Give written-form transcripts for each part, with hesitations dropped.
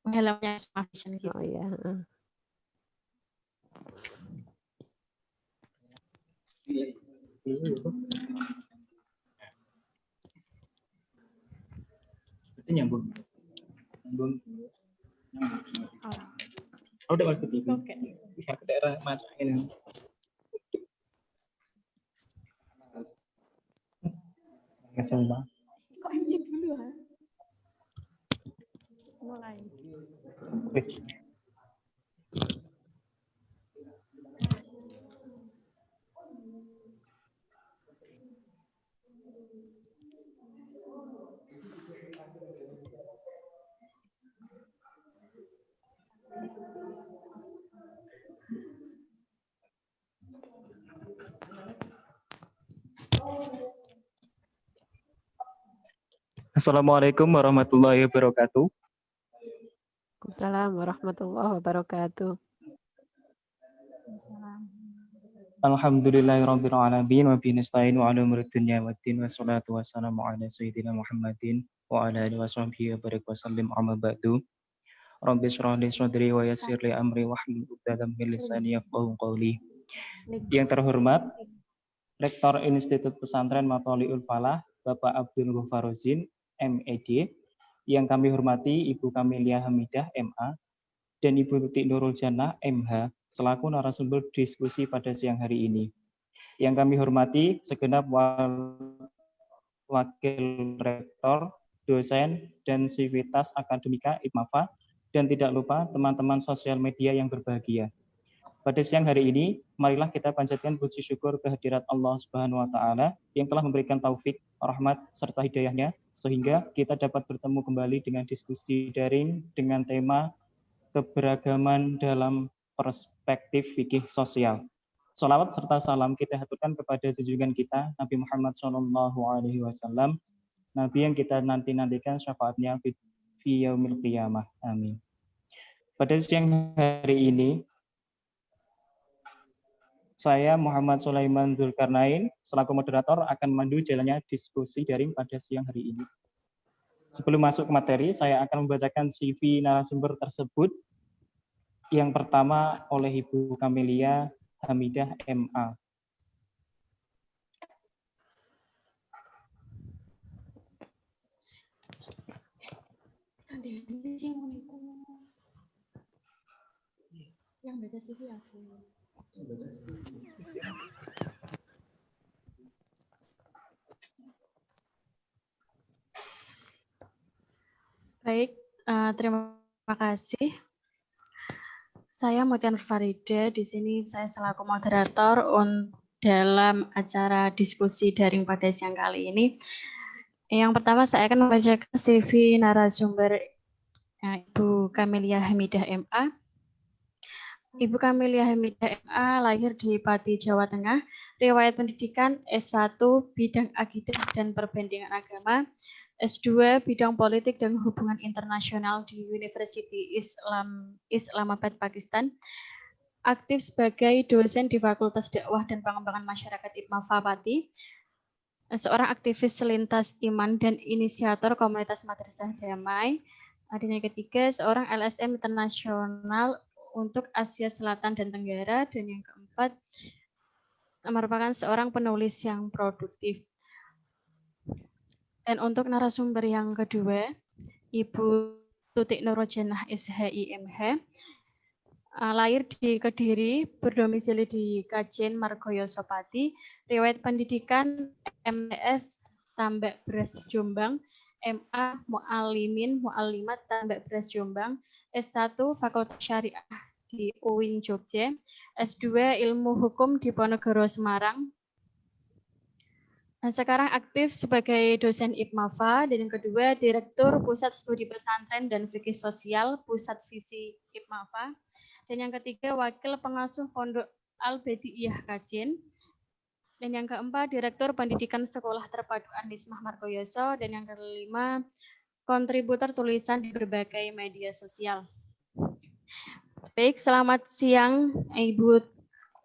helmnya Smart Vision gitu. Oh iya. Berarti nyambung. Oh, udah masuk TV. Oke. Ya, ke daerah macam ini. Sumpah. Kok MC dulu ha? Mulai. Assalamualaikum warahmatullahi wabarakatuh. Waalaikumsalam warahmatullahi wabarakatuh. Alhamdulillahirabbil alamin wa bihi nasta'inu ala umuri dunya waddin wassalatu wassalamu ala sayyidina Muhammadin wa ala alihi washabbihi wa barik wa sallim amma ba'du. Rabbi shrah li sadri wa yassir li amri wahlul 'uqdatam min lisani yafqahu qawli. Yang terhormat Rektor Institut Pesantren Matholiul Falah Bapak Abdul Ghafarudin MED, yang kami hormati Ibu Kamelia Hamidah MA dan Ibu Tutik Nurul Jannah MH selaku narasumber diskusi pada siang hari ini. Yang kami hormati segenap wakil rektor, dosen, dan sivitas akademika IPMAFA, dan tidak lupa teman-teman sosial media yang berbahagia. Pada siang hari ini, marilah kita panjatkan puji syukur kehadirat Allah Subhanahu wa Ta'ala yang telah memberikan taufik, rahmat, serta hidayahnya, sehingga kita dapat bertemu kembali dengan diskusi daring dengan tema keberagaman dalam perspektif fikih sosial. Sholawat serta salam kita haturkan kepada junjungan kita Nabi Muhammad SAW, Nabi yang kita nantikan syafaatnya fi yaumil qiyamah. Amin. Pada siang hari ini, saya Muhammad Sulaiman Dzulkarnain selaku moderator akan memandu jalannya diskusi daring pada siang hari ini. Sebelum masuk ke materi, saya akan membacakan CV narasumber tersebut. Yang pertama oleh Ibu Kamelia Hamidah MA. Yang baca CV aku. Baik, terima kasih. Saya Mutian Farida, di sini saya selaku moderator dalam acara diskusi daring pada siang kali ini. Yang pertama saya akan membacakan CV narasumber Ibu Kamelia Hamidah MA. Ibu Kamelia Hamidah MA lahir di Pati, Jawa Tengah. Riwayat pendidikan S1 bidang akidah dan perbandingan agama, S2 bidang politik dan hubungan internasional di University Islamabad, Pakistan. Aktif sebagai dosen di Fakultas Dakwah dan Pengembangan Masyarakat IPMAFA Pati. Seorang aktivis selintas iman dan inisiator komunitas Madrasah Damai. Dan yang ketiga, seorang LSM internasional untuk Asia Selatan dan Tenggara. Dan yang keempat, merupakan seorang penulis yang produktif. Dan untuk narasumber yang kedua, Ibu Tutik Nurul Jannah SHI MH, lahir di Kediri, berdomisili di Kajen Margoyoso Pati, riwayat pendidikan MTS Tambak Beras Jombang, MA Mu'alimin Mu'alimat Tambak Beras Jombang, S1 Fakultas Syariah di UIN Jogja, S2 Ilmu Hukum di Ponorogo Semarang. Sekarang aktif sebagai dosen IPMAFA, dan yang kedua Direktur Pusat Studi Pesantren dan Fikih Sosial Pusat Visi IPMAFA, dan yang ketiga Wakil Pengasuh Pondok Al-Badiiyah Kajen, dan yang keempat Direktur Pendidikan Sekolah Terpadu Anismah Margoyoso, dan yang kelima kontributor tulisan di berbagai media sosial. Baik, selamat siang Ibu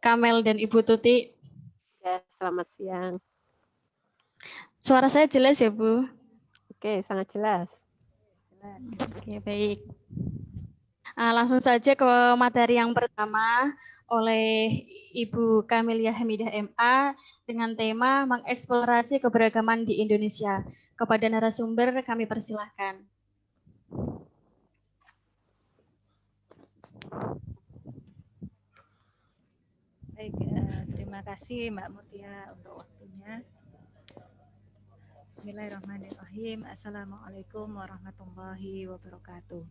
Kamel dan Ibu Tuti. Ya, selamat siang. Suara saya jelas ya, Bu? Oke, sangat jelas. Oke, baik. Langsung saja ke materi yang pertama oleh Ibu Kamelia Hamidah MA dengan tema mengeksplorasi keberagaman di Indonesia. Kepada narasumber kami persilahkan. Baik, terima kasih Mbak Mutia untuk waktunya. Bismillahirrahmanirrahim. Assalamualaikum warahmatullahi wabarakatuh.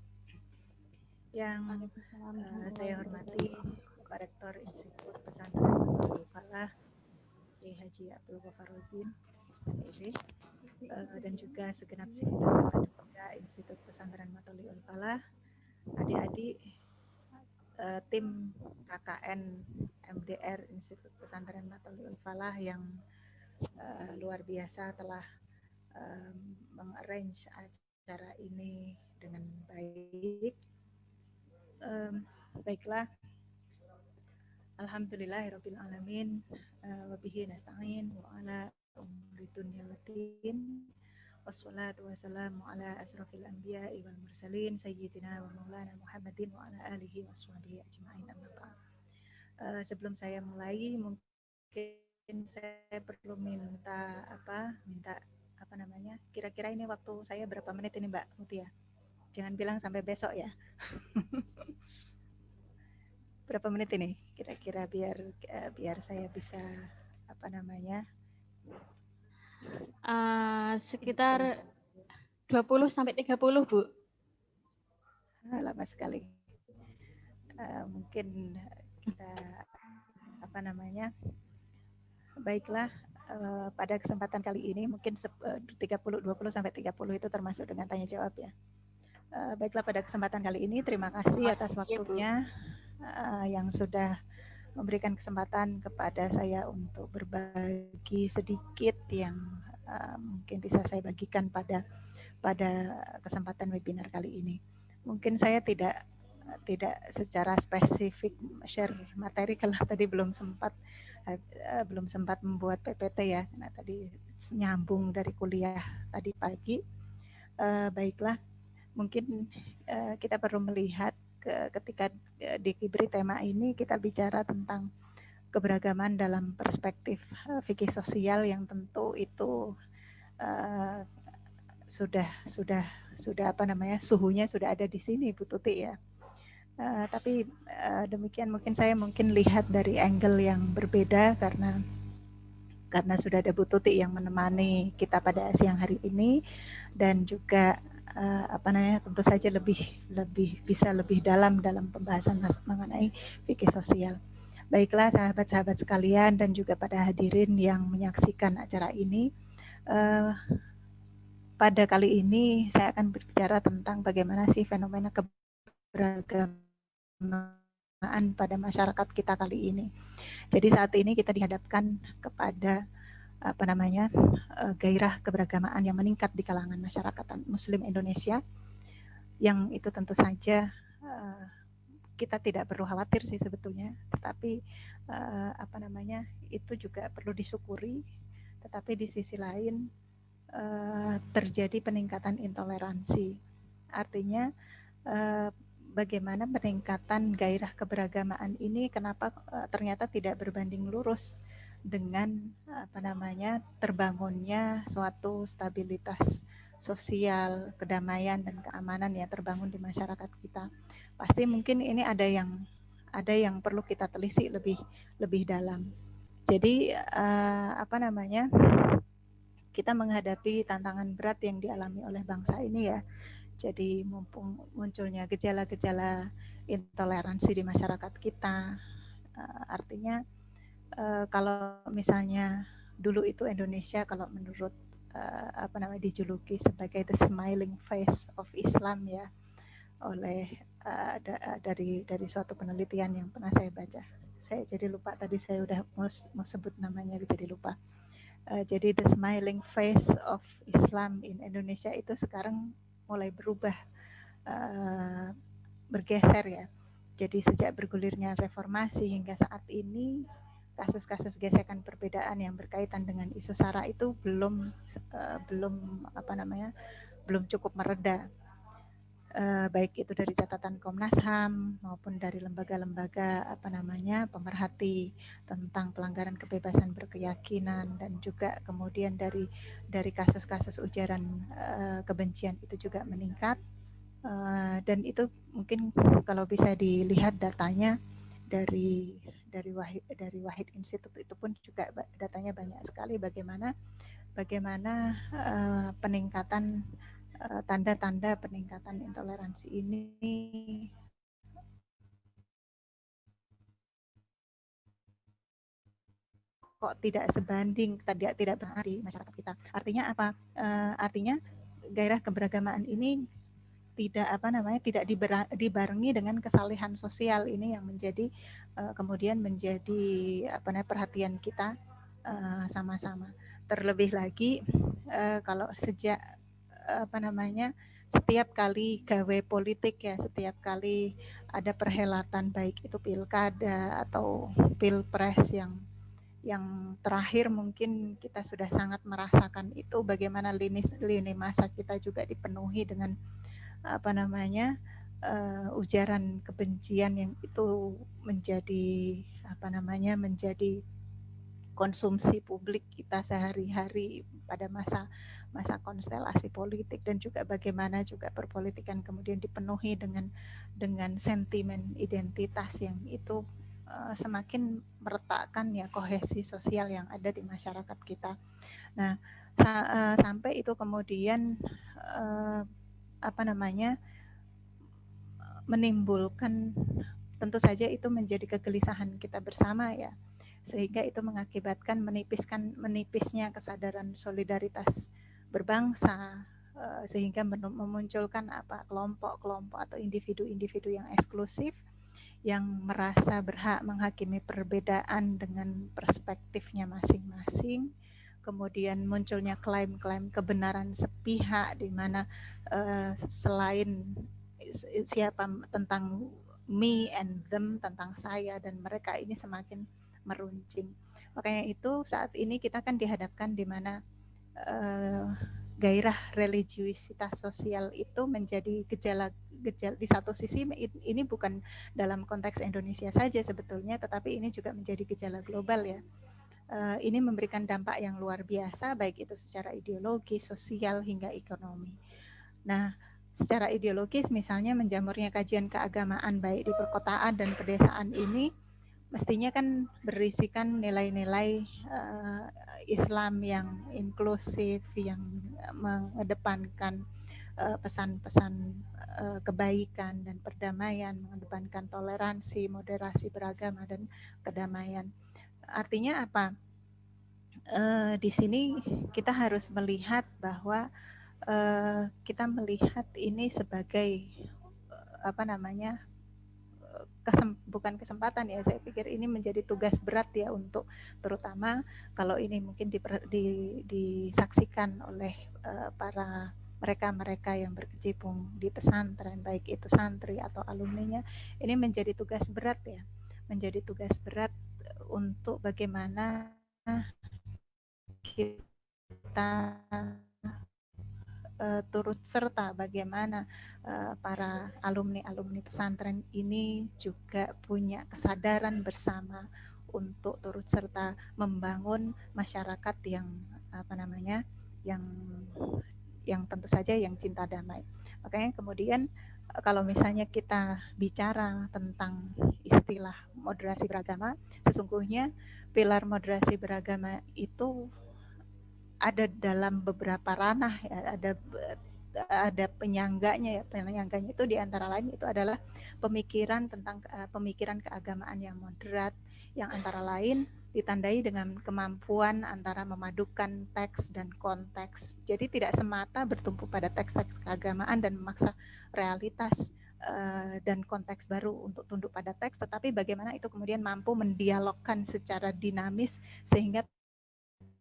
Yang saya hormati Bapak Rektor Institut Pesantren Matlul Falah, Kiai Haji Abdul Ghaffar Ruzdin, dan juga segenap sivitas akademika Institut Pesantren Matlul Falah, adik-adik tim KKN MDR Institut Pesantren Matlul Falah yang luar biasa telah mengarrange acara ini dengan baik. Baiklah, alhamdulillahirabbil alamin, wa bihi nasta'in wa ala umuri dunya waddin, wassalatu wassalamu ala asrofil anbiya'i wal mursalin sayyidina wa maulana Muhammadin wa ala alihi wa sahbihi ajma'in, amma ba'd. Sebelum saya mulai, mungkin saya perlu minta kira-kira ini waktu saya berapa menit ini Mbak Mutia? Jangan bilang sampai besok ya. Berapa menit ini kira-kira biar saya bisa sekitar 20 sampai 30 Bu. Lama sekali. Mungkin kita baiklah, pada kesempatan kali ini mungkin 20 sampai 30 itu termasuk dengan tanya jawab ya. Baiklah, pada kesempatan kali ini terima kasih atas waktunya yang sudah memberikan kesempatan kepada saya untuk berbagi sedikit yang mungkin bisa saya bagikan pada kesempatan webinar kali ini. Mungkin saya tidak secara spesifik share materi karena tadi belum sempat membuat PPT ya, karena tadi nyambung dari kuliah tadi pagi. Baiklah, mungkin kita perlu melihat ketika diberi tema ini kita bicara tentang keberagaman dalam perspektif fikih sosial yang tentu itu sudah suhunya sudah ada di sini Bu Tuti ya. Tapi demikian mungkin saya lihat dari angle yang berbeda karena sudah ada Bu Tuti yang menemani kita pada siang hari ini, dan juga tentu saja bisa lebih dalam pembahasan mengenai fikih sosial. Baiklah sahabat-sahabat sekalian dan juga pada hadirin yang menyaksikan acara ini, pada kali ini saya akan berbicara tentang bagaimana sih fenomena keberagaman pada masyarakat kita kali ini. Jadi saat ini kita dihadapkan kepada gairah keberagamaan yang meningkat di kalangan masyarakat Muslim Indonesia, yang itu tentu saja kita tidak perlu khawatir sih sebetulnya, tetapi itu juga perlu disyukuri. Tetapi di sisi lain terjadi peningkatan intoleransi, artinya bagaimana peningkatan gairah keberagamaan ini kenapa ternyata tidak berbanding lurus dengan terbangunnya suatu stabilitas sosial, kedamaian dan keamanan yang terbangun di masyarakat kita. Pasti mungkin ini ada yang perlu kita telisik lebih dalam. Jadi kita menghadapi tantangan berat yang dialami oleh bangsa ini ya. Jadi mumpung munculnya gejala-gejala intoleransi di masyarakat kita, artinya kalau misalnya dulu itu Indonesia kalau menurut dijuluki sebagai the smiling face of Islam ya, oleh dari suatu penelitian yang pernah saya baca. Saya jadi lupa tadi, saya udah mau sebut namanya jadi lupa. Jadi the smiling face of Islam in Indonesia itu sekarang mulai berubah, bergeser ya. Jadi sejak bergulirnya reformasi hingga saat ini, kasus-kasus gesekan perbedaan yang berkaitan dengan isu SARA itu belum cukup mereda. baik itu dari catatan Komnas HAM maupun dari lembaga-lembaga pemerhati tentang pelanggaran kebebasan berkeyakinan, dan juga kemudian dari kasus-kasus ujaran kebencian itu juga meningkat. Dan itu mungkin kalau bisa dilihat datanya dari Wahid Institute itu pun juga datanya banyak sekali bagaimana peningkatan tanda-tanda peningkatan intoleransi ini kok tidak sebanding, tidak benar di masyarakat kita. Artinya apa? Artinya gairah keberagamaan ini tidak dibarengi dengan kesalehan sosial ini yang menjadi kemudian menjadi perhatian kita sama-sama. Terlebih lagi kalau sejak setiap kali gawe politik ya, setiap kali ada perhelatan baik itu pilkada atau pilpres yang terakhir mungkin kita sudah sangat merasakan itu, bagaimana lini masa kita juga dipenuhi dengan ujaran kebencian yang itu menjadi menjadi konsumsi publik kita sehari-hari pada masa konstelasi politik, dan juga bagaimana juga perpolitikan kemudian dipenuhi dengan sentimen identitas yang itu semakin meretakkan ya kohesi sosial yang ada di masyarakat kita. Nah, sampai itu kemudian menimbulkan, tentu saja itu menjadi kegelisahan kita bersama ya, sehingga itu mengakibatkan menipisnya kesadaran solidaritas berbangsa, sehingga memunculkan kelompok-kelompok atau individu-individu yang eksklusif yang merasa berhak menghakimi perbedaan dengan perspektifnya masing-masing. Kemudian munculnya klaim-klaim kebenaran sepihak di mana selain siapa tentang me and them, tentang saya dan mereka, ini semakin meruncing. Makanya itu saat ini kita kan dihadapkan di mana gairah religiusitas sosial itu menjadi gejala di satu sisi. Ini bukan dalam konteks Indonesia saja sebetulnya, tetapi ini juga menjadi gejala global ya. Ini memberikan dampak yang luar biasa, baik itu secara ideologi, sosial, hingga ekonomi. Nah, secara ideologis misalnya menjamurnya kajian keagamaan baik di perkotaan dan pedesaan ini mestinya kan berisikan nilai-nilai Islam yang inklusif, yang mengedepankan pesan-pesan kebaikan dan perdamaian, mengedepankan toleransi, moderasi beragama, dan kedamaian. Artinya apa? Di sini kita harus melihat bahwa kita melihat ini sebagai bukan kesempatan ya, saya pikir ini menjadi tugas berat ya, untuk terutama kalau ini mungkin disaksikan oleh para mereka yang berkecimpung di pesantren, baik itu santri atau alumninya. Ini menjadi tugas berat ya, menjadi tugas berat untuk bagaimana kita turut serta, bagaimana para alumni pesantren ini juga punya kesadaran bersama untuk turut serta membangun masyarakat yang tentu saja yang cinta damai. Makanya kemudian kalau misalnya kita bicara tentang istilah moderasi beragama, sesungguhnya pilar moderasi beragama itu ada dalam beberapa ranah ya, ada penyangganya ya. Penyangganya itu diantara lain itu adalah pemikiran tentang pemikiran keagamaan yang moderat, yang antara lain ditandai dengan kemampuan antara memadukan teks dan konteks. Jadi tidak semata bertumpu pada teks-teks keagamaan dan memaksa realitas dan konteks baru untuk tunduk pada teks, tetapi bagaimana itu kemudian mampu mendialogkan secara dinamis sehingga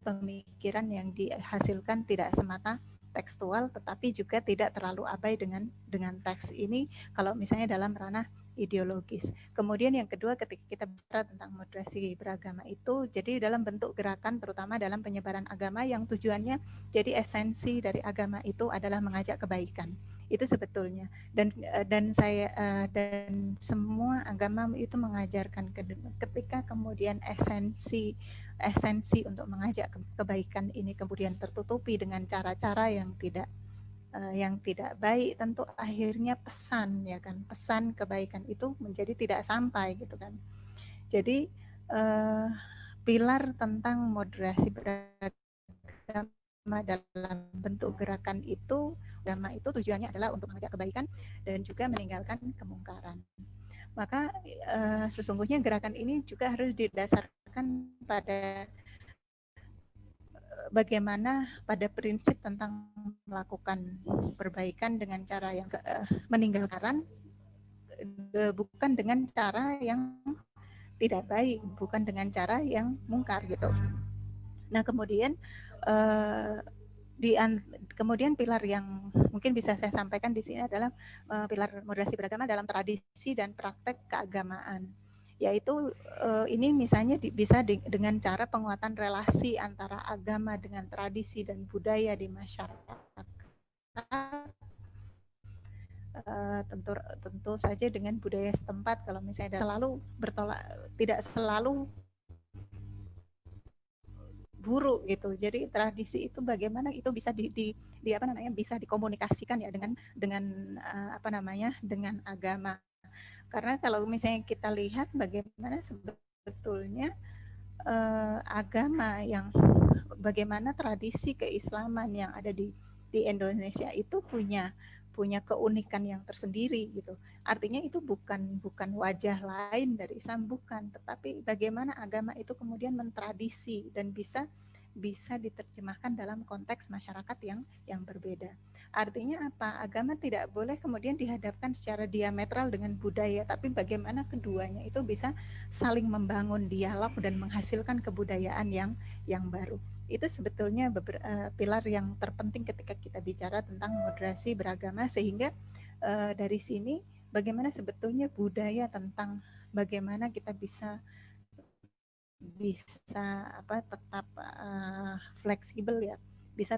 pemikiran yang dihasilkan tidak semata tekstual, tetapi juga tidak terlalu abai dengan teks ini. Kalau misalnya dalam ranah ideologis. Kemudian yang kedua, ketika kita bicara tentang moderasi beragama itu, jadi dalam bentuk gerakan, terutama dalam penyebaran agama yang tujuannya, jadi esensi dari agama itu adalah mengajak kebaikan. Itu sebetulnya. Dan semua agama itu mengajarkan ketika kemudian esensi untuk mengajak kebaikan ini kemudian tertutupi dengan cara-cara yang tidak baik, tentu akhirnya pesan kebaikan itu menjadi tidak sampai gitu kan. Jadi pilar tentang moderasi beragama dalam bentuk gerakan itu, agama itu tujuannya adalah untuk mengajak kebaikan dan juga meninggalkan kemungkaran. Maka sesungguhnya gerakan ini juga harus didasarkan pada bagaimana pada prinsip tentang melakukan perbaikan dengan cara yang meninggalkan, bukan dengan cara yang tidak baik, bukan dengan cara yang mungkar gitu. Nah kemudian kemudian pilar yang mungkin bisa saya sampaikan di sini adalah pilar moderasi beragama dalam tradisi dan praktek keagamaan, yaitu ini misalnya bisa dengan cara penguatan relasi antara agama dengan tradisi dan budaya di masyarakat. Tentu saja dengan budaya setempat, kalau misalnya tidak selalu buruk gitu. Jadi tradisi itu bagaimana itu bisa bisa dikomunikasikan ya dengan dengan agama. Karena kalau misalnya kita lihat bagaimana sebetulnya agama bagaimana tradisi keislaman yang ada di Indonesia itu punya keunikan yang tersendiri gitu. Artinya itu bukan wajah lain dari Islam, bukan, tetapi bagaimana agama itu kemudian mentradisi dan bisa diterjemahkan dalam konteks masyarakat yang berbeda. Artinya apa? Agama tidak boleh kemudian dihadapkan secara diametral dengan budaya, tapi bagaimana keduanya itu bisa saling membangun dialog dan menghasilkan kebudayaan yang baru. Itu sebetulnya pilar yang terpenting ketika kita bicara tentang moderasi beragama, sehingga dari sini bagaimana sebetulnya budaya tentang bagaimana kita bisa tetap fleksibel ya, bisa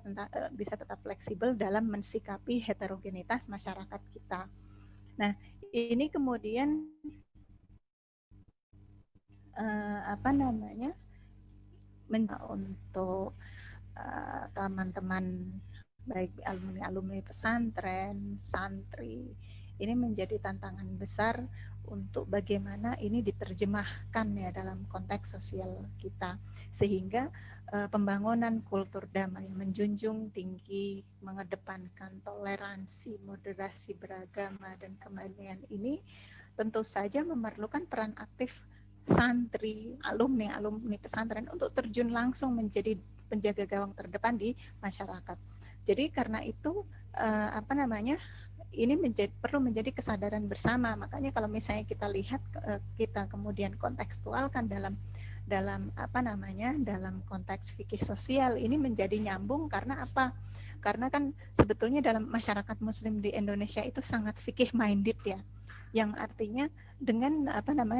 tetap fleksibel dalam mensikapi heterogenitas masyarakat kita. Nah, ini kemudian untuk teman-teman baik alumni pesantren, santri, ini menjadi tantangan besar untuk bagaimana ini diterjemahkan ya dalam konteks sosial kita, sehingga pembangunan kultur damai, menjunjung tinggi, mengedepankan toleransi, moderasi beragama dan kemandirian ini tentu saja memerlukan peran aktif santri, alumni pesantren untuk terjun langsung menjadi penjaga gawang terdepan di masyarakat. Jadi karena itu ini perlu menjadi kesadaran bersama. Makanya kalau misalnya kita lihat, kita kemudian kontekstualkan dalam dalam konteks fikih sosial, ini menjadi nyambung karena apa? Karena kan sebetulnya dalam masyarakat Muslim di Indonesia itu sangat fikih minded ya, yang artinya dengan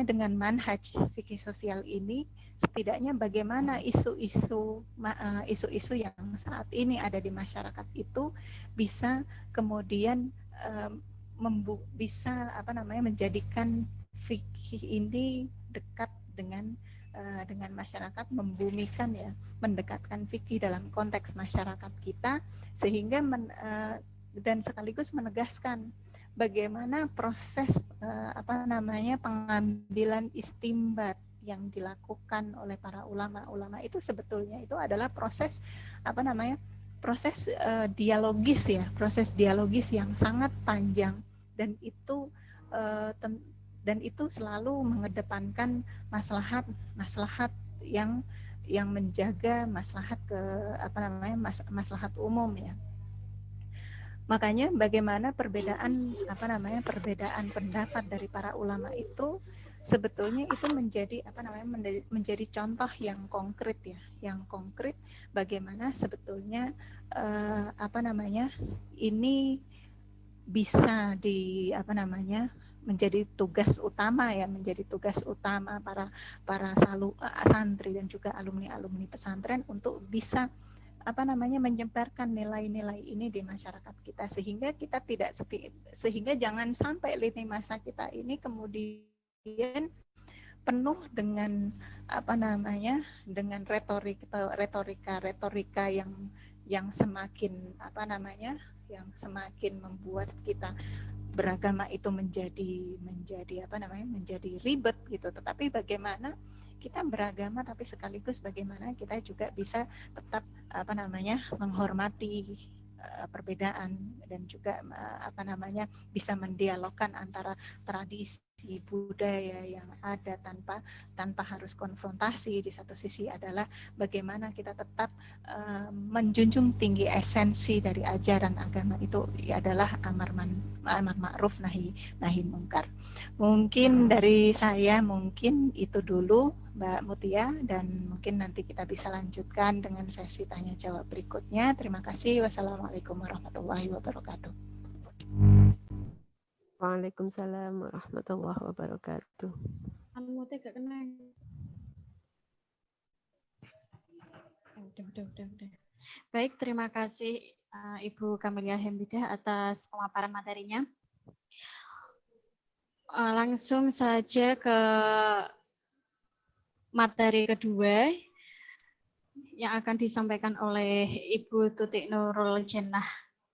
dengan manhaj fikih sosial ini setidaknya bagaimana isu-isu yang saat ini ada di masyarakat itu bisa kemudian menjadikan fikih ini dekat dengan masyarakat, membumikan ya, mendekatkan fikih dalam konteks masyarakat kita, sehingga dan sekaligus menegaskan bagaimana proses pengambilan istimbat yang dilakukan oleh para ulama itu sebetulnya itu adalah proses dialogis ya, proses dialogis yang sangat panjang, dan itu selalu mengedepankan maslahat yang menjaga maslahat maslahat umum ya. Makanya bagaimana perbedaan pendapat dari para ulama itu sebetulnya itu menjadi contoh yang konkret ya, bagaimana sebetulnya ini bisa menjadi tugas utama ya, menjadi tugas utama para santri dan juga alumni pesantren untuk bisa menyebarkan nilai-nilai ini di masyarakat kita, sehingga kita tidak sehingga jangan sampai lini masa kita ini kemudian penuh dengan dengan retorika yang semakin yang semakin membuat kita beragama itu menjadi ribet gitu. Tetapi bagaimana kita beragama tapi sekaligus bagaimana kita juga bisa tetap menghormati perbedaan dan juga bisa mendialogkan antara tradisi budaya yang ada tanpa harus konfrontasi. Di satu sisi adalah bagaimana kita tetap menjunjung tinggi esensi dari ajaran agama itu adalah amar ma'ruf nahi mungkar. Mungkin dari saya itu dulu Mbak Mutia, dan mungkin nanti kita bisa lanjutkan dengan sesi tanya jawab berikutnya. Terima kasih. Wassalamualaikum warahmatullahi wabarakatuh. Waalaikumsalam warahmatullahi wabarakatuh. Mutia gak kena. Udah. Baik, terima kasih Ibu Kamilia Hamidah atas pemaparan materinya. Langsung saja ke materi kedua yang akan disampaikan oleh Ibu Tutik Nurul Jannah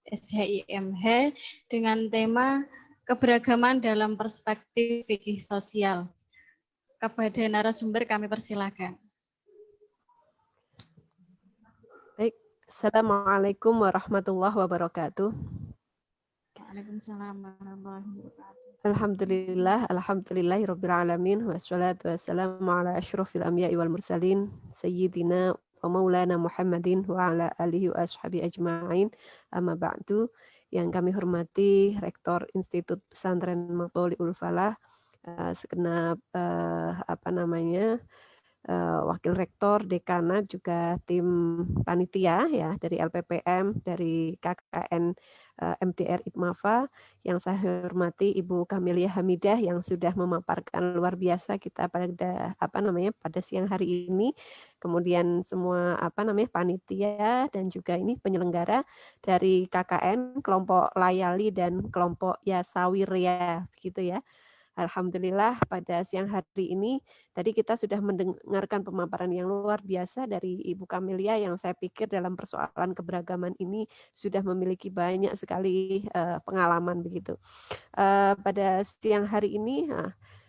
SHIMH dengan tema keberagaman dalam perspektif fikih sosial. Kepada narasumber kami persilakan. Baik, Assalamualaikum warahmatullahi wabarakatuh. Waalaikumsalam warahmatullahi wabarakatuh. Alhamdulillahirabbil alamin wassalatu wassalamu ala asyrofil anbiya'i wal mursalin sayyidina wa maulana Muhammadin wa ala alihi wa ashabi ajma'in. Amma ba'du. Yang kami hormati Rektor Institut Pesantren Matholiul Falah, segenap Wakil Rektor, Dekanat, juga tim panitia ya dari LPPM, dari KKN MDR IPMAFA, yang saya hormati Ibu Kamilia Hamidah yang sudah memaparkan luar biasa kita pada siang hari ini. Kemudian semua panitia dan juga ini penyelenggara dari KKN, kelompok Layali dan kelompok Yasawirya gitu ya. Alhamdulillah pada siang hari ini tadi kita sudah mendengarkan pemaparan yang luar biasa dari Ibu Kamilia yang saya pikir dalam persoalan keberagaman ini sudah memiliki banyak sekali pengalaman begitu. Pada siang hari ini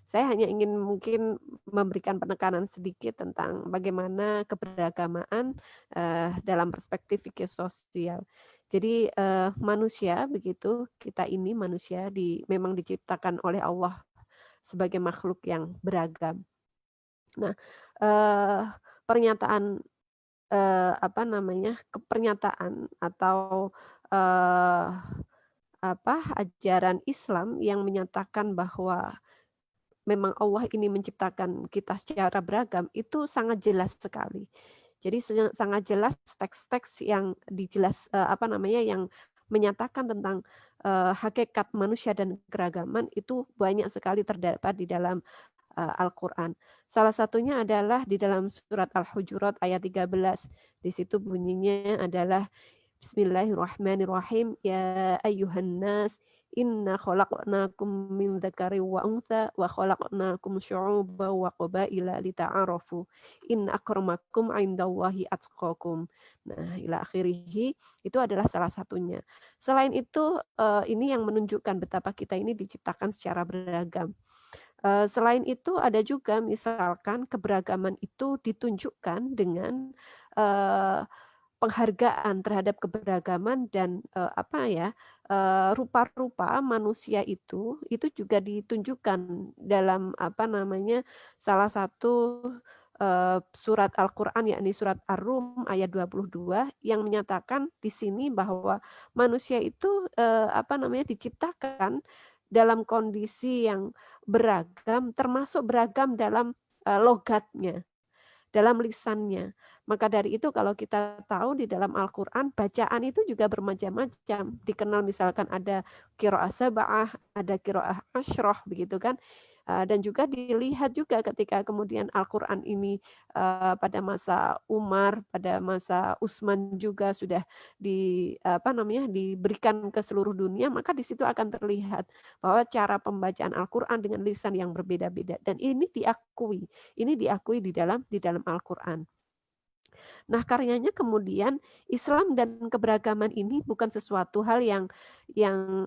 saya hanya ingin mungkin memberikan penekanan sedikit tentang bagaimana keberagamaan dalam perspektif fikih sosial. Jadi manusia begitu, kita ini manusia memang diciptakan oleh Allah sebagai makhluk yang beragam. Nah, pernyataan pernyataan atau ajaran Islam yang menyatakan bahwa memang Allah ini menciptakan kita secara beragam itu sangat jelas sekali. Jadi sangat jelas teks-teks yang yang menyatakan tentang hakikat manusia dan keragaman itu banyak sekali terdapat di dalam Al-Quran. Salah satunya adalah di dalam surat Al-Hujurat ayat 13. Di situ bunyinya adalah Bismillahirrahmanirrahim. Ya ayyuhan nas, inna khalaqnakum min dzakari wa untha wa khalaqnakum syu'uban wa qabaila lita'arafu. Inna akramakum 'indallahi atqakum. Nah, ila akhirih, itu adalah salah satunya. Selain itu, ini yang menunjukkan betapa kita ini diciptakan secara beragam. Selain itu ada juga misalkan keberagaman itu ditunjukkan dengan penghargaan terhadap keberagaman dan rupa-rupa manusia itu juga ditunjukkan dalam salah satu surat Al-Quran, yakni surat Ar-Rum ayat 22 yang menyatakan di sini bahwa manusia itu diciptakan dalam kondisi yang beragam, termasuk beragam dalam logatnya. dalam lisannya. Maka dari itu kalau kita tahu di dalam Al-Quran, bacaan itu juga bermacam-macam. Dikenal misalkan ada qiraah sab'ah, ada qiraah asyrah, begitu kan. Dan juga dilihat juga ketika kemudian Al-Quran ini pada masa Umar, pada masa Utsman juga sudah diberikan ke seluruh dunia, maka di situ akan terlihat bahwa cara pembacaan Al-Quran dengan lisan yang berbeda-beda, dan ini diakui di dalam Al-Quran. Nah, karyanya kemudian Islam dan keberagaman ini bukan sesuatu hal yang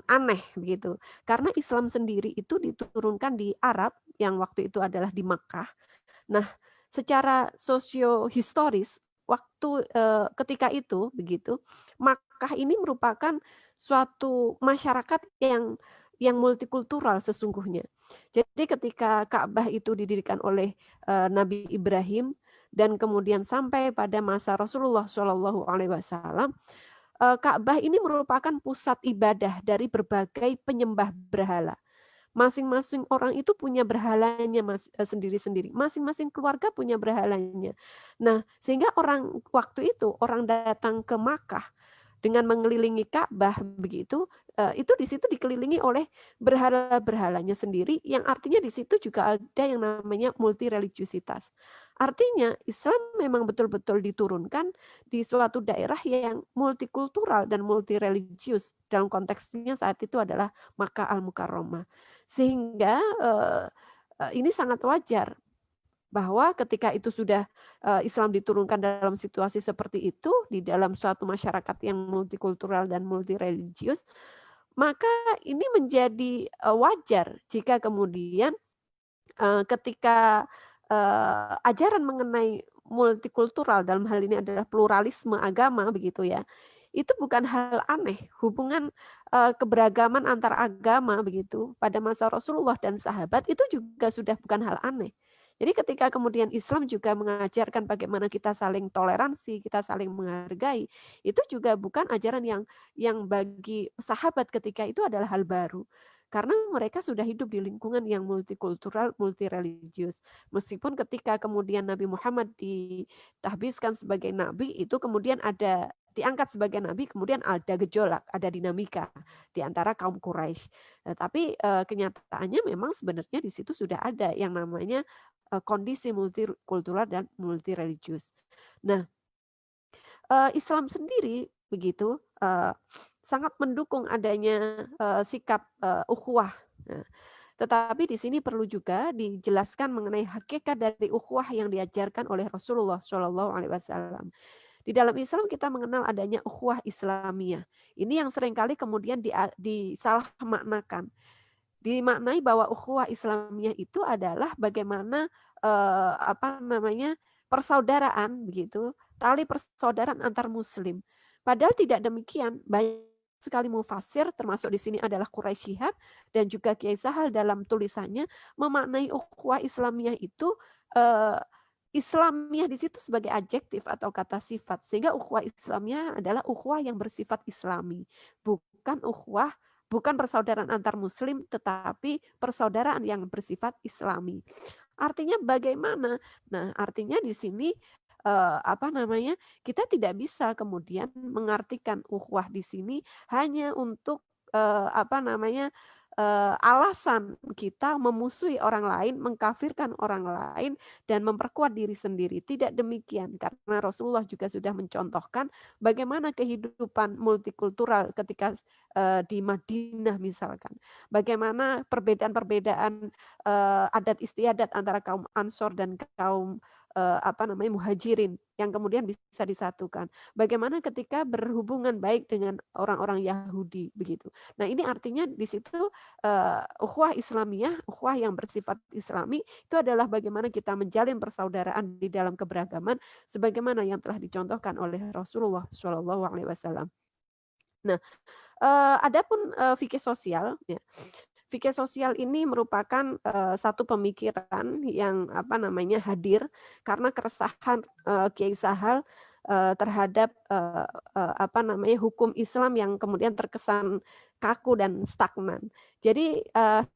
aneh begitu. Karena Islam sendiri itu diturunkan di Arab yang waktu itu adalah di Makkah. Nah, secara sosiohistoris waktu ketika itu begitu, Makkah ini merupakan suatu masyarakat yang multikultural sesungguhnya. Jadi ketika Ka'bah itu didirikan oleh Nabi Ibrahim dan kemudian sampai pada masa Rasulullah SAW, Ka'bah ini merupakan pusat ibadah dari berbagai penyembah berhala. Masing-masing orang itu punya berhalanya sendiri-sendiri. Masing-masing keluarga punya berhalanya. Nah, sehingga waktu itu orang datang ke Makkah dengan mengelilingi Ka'bah begitu, itu di situ dikelilingi oleh berhala-berhalanya sendiri, yang artinya di situ juga ada yang namanya multireligiusitas. Artinya Islam memang betul-betul diturunkan di suatu daerah yang multikultural dan multireligius. Dalam konteksnya saat itu adalah Makkah Al-Mukarramah. Sehingga ini sangat wajar bahwa ketika itu sudah Islam diturunkan dalam situasi seperti itu, di dalam suatu masyarakat yang multikultural dan multireligius, maka ini menjadi wajar jika kemudian ketika ajaran mengenai multikultural, dalam hal ini adalah pluralisme agama begitu ya, itu bukan hal aneh. Hubungan keberagaman antar agama begitu pada masa Rasulullah dan sahabat itu juga sudah bukan hal aneh. Jadi ketika kemudian Islam juga mengajarkan bagaimana kita saling toleransi, kita saling menghargai, itu juga bukan ajaran yang bagi sahabat ketika itu adalah hal baru. Karena mereka sudah hidup di lingkungan yang multikultural, multireligius. Meskipun ketika kemudian Nabi Muhammad ditahbiskan sebagai nabi, itu kemudian diangkat sebagai nabi, kemudian ada gejolak, ada dinamika di antara kaum Quraisy. Tapi kenyataannya memang sebenarnya di situ sudah ada yang namanya kondisi multikultural dan multireligius. Nah, Islam sendiri begitu sangat mendukung adanya sikap ukhuwah. Nah, tetapi di sini perlu juga dijelaskan mengenai hakikat dari ukhuwah yang diajarkan oleh Rasulullah SAW. Di dalam Islam kita mengenal adanya ukhuwah Islamiyah. Ini yang seringkali kemudian disalahmaknakan. Dimaknai bahwa ukhuwah Islamiyah itu adalah bagaimana persaudaraan begitu, tali persaudaraan antar muslim. Padahal tidak demikian. Banyak sekali mufasir, termasuk di sini adalah Quraisy Shihab dan juga Kiai Sahal dalam tulisannya memaknai ukhuwah Islamiyah itu Islamiyah di situ sebagai adjektif atau kata sifat, sehingga ukhuwah Islamiyah adalah ukhuwah yang bersifat Islami, bukan persaudaraan antar muslim, tetapi persaudaraan yang bersifat Islami. Artinya bagaimana? Nah, artinya di sini kita tidak bisa kemudian mengartikan ukhuwah di sini hanya untuk alasan kita memusuhi orang lain, mengkafirkan orang lain, dan memperkuat diri sendiri. Tidak demikian, karena Rasulullah juga sudah mencontohkan bagaimana kehidupan multikultural ketika di Madinah misalkan. Bagaimana perbedaan-perbedaan adat istiadat antara kaum Ansor dan kaum Muhajirin yang kemudian bisa disatukan. Bagaimana ketika berhubungan baik dengan orang-orang Yahudi begitu. Nah, ini artinya di situ ukhuwah Islamiyah, ukhuwah yang bersifat Islami itu adalah bagaimana kita menjalin persaudaraan di dalam keberagaman sebagaimana yang telah dicontohkan oleh Rasulullah SAW. Nah, adapun fikih sosial ya. Fikih sosial ini merupakan satu pemikiran yang hadir karena keresahan Kiai Sahal terhadap apa namanya hukum Islam yang kemudian terkesan kaku dan stagnan. Jadi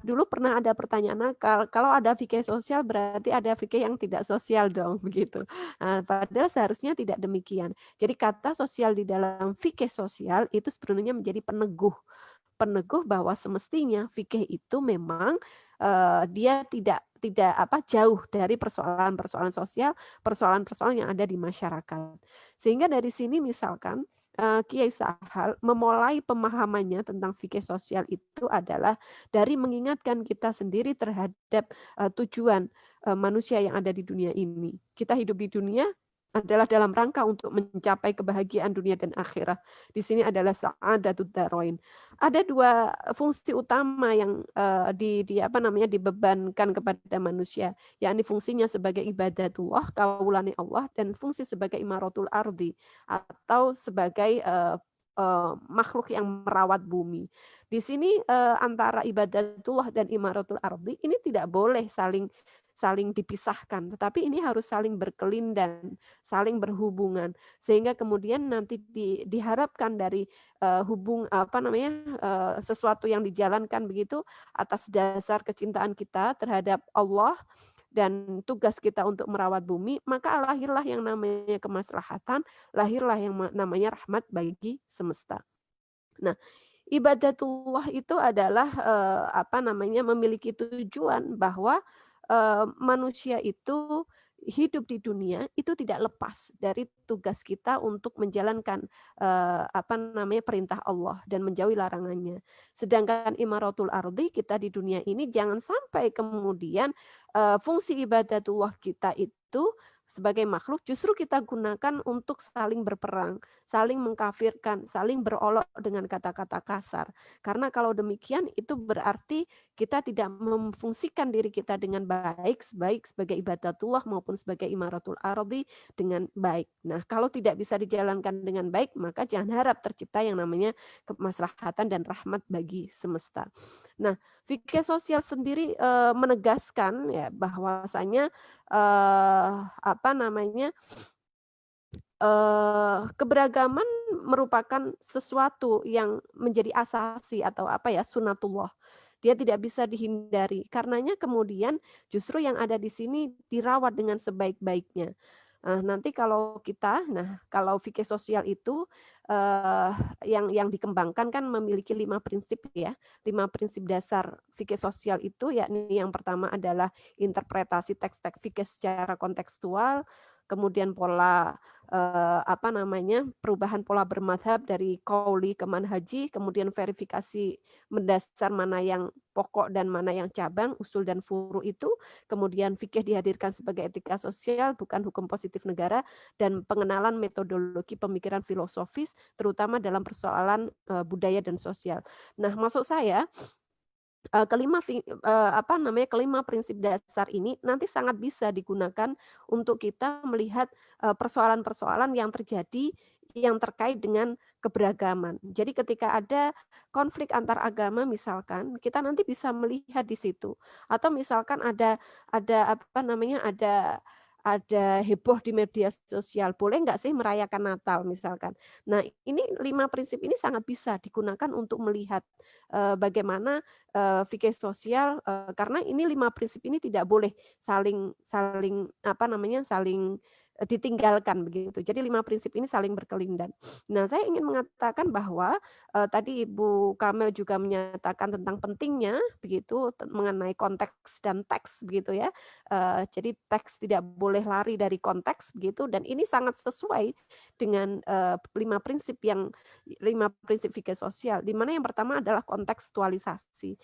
dulu pernah ada pertanyaan, kalau ada fikih sosial berarti ada fikih yang tidak sosial dong, begitu. Padahal seharusnya tidak demikian. Jadi kata sosial di dalam fikih sosial itu sebenarnya menjadi peneguh bahwa semestinya fikih itu memang dia tidak jauh dari persoalan-persoalan sosial, persoalan-persoalan yang ada di masyarakat. Sehingga dari sini misalkan Kiai Sahal memulai pemahamannya tentang fikih sosial itu adalah dari mengingatkan kita sendiri terhadap tujuan manusia yang ada di dunia ini. Kita hidup di dunia adalah dalam rangka untuk mencapai kebahagiaan dunia dan akhirat. Di sini adalah sa'adatud darain. Ada dua fungsi utama yang dibebankan kepada manusia, yakni fungsinya sebagai ibadatullah, kaulane Allah, dan fungsi sebagai imaratul ardi atau sebagai makhluk yang merawat bumi. Di sini antara ibadatullah dan imaratul ardi ini tidak boleh saling dipisahkan, tetapi ini harus saling berkelindan, saling berhubungan, sehingga kemudian nanti diharapkan dari sesuatu yang dijalankan begitu atas dasar kecintaan kita terhadap Allah dan tugas kita untuk merawat bumi, maka lahirlah yang namanya kemaslahatan, lahirlah yang namanya rahmat bagi semesta. Nah, ibadatullah itu adalah memiliki tujuan bahwa manusia itu hidup di dunia itu tidak lepas dari tugas kita untuk menjalankan perintah Allah dan menjauhi larangannya. Sedangkan imaratul ardi, kita di dunia ini jangan sampai kemudian fungsi ibadatullah kita itu sebagai makhluk justru kita gunakan untuk saling berperang, saling mengkafirkan, saling berolok dengan kata-kata kasar. Karena kalau demikian itu berarti kita tidak memfungsikan diri kita dengan baik sebagai ibadatullah maupun sebagai imaratul ardi dengan baik. Nah, kalau tidak bisa dijalankan dengan baik, maka jangan harap tercipta yang namanya kemaslahatan dan rahmat bagi semesta. Nah, fikih sosial sendiri menegaskan ya bahwasanya keberagaman merupakan sesuatu yang menjadi asasi atau sunatullah. Dia tidak bisa dihindari. Karenanya kemudian justru yang ada di sini dirawat dengan sebaik-baiknya. Nanti kalau fikih sosial itu yang dikembangkan kan memiliki 5 prinsip ya, 5 prinsip dasar fikih sosial itu, yakni yang pertama adalah interpretasi teks-teks fikih secara kontekstual, kemudian pola perubahan pola bermadhab dari qauli ke manhaji, kemudian verifikasi mendasar mana yang pokok dan mana yang cabang, usul dan furu itu, kemudian fikih dihadirkan sebagai etika sosial, bukan hukum positif negara, dan pengenalan metodologi pemikiran filosofis, terutama dalam persoalan budaya dan sosial. Nah, maksud saya kelima prinsip dasar ini nanti sangat bisa digunakan untuk kita melihat persoalan-persoalan yang terjadi yang terkait dengan keberagaman. Jadi ketika ada konflik antar agama misalkan, kita nanti bisa melihat di situ. Atau misalkan ada heboh di media sosial, boleh nggak sih merayakan Natal misalkan. Nah, ini 5 prinsip ini sangat bisa digunakan untuk melihat bagaimana fikih sosial, karena ini 5 prinsip ini tidak boleh saling ditinggalkan begitu. Jadi 5 prinsip ini saling berkelindan. Nah, saya ingin mengatakan bahwa tadi Ibu Kamil juga menyatakan tentang pentingnya begitu mengenai konteks dan teks begitu ya. Jadi teks tidak boleh lari dari konteks begitu, dan ini sangat sesuai dengan 5 prinsip fikih sosial, di mana yang pertama adalah kontekstualisasi.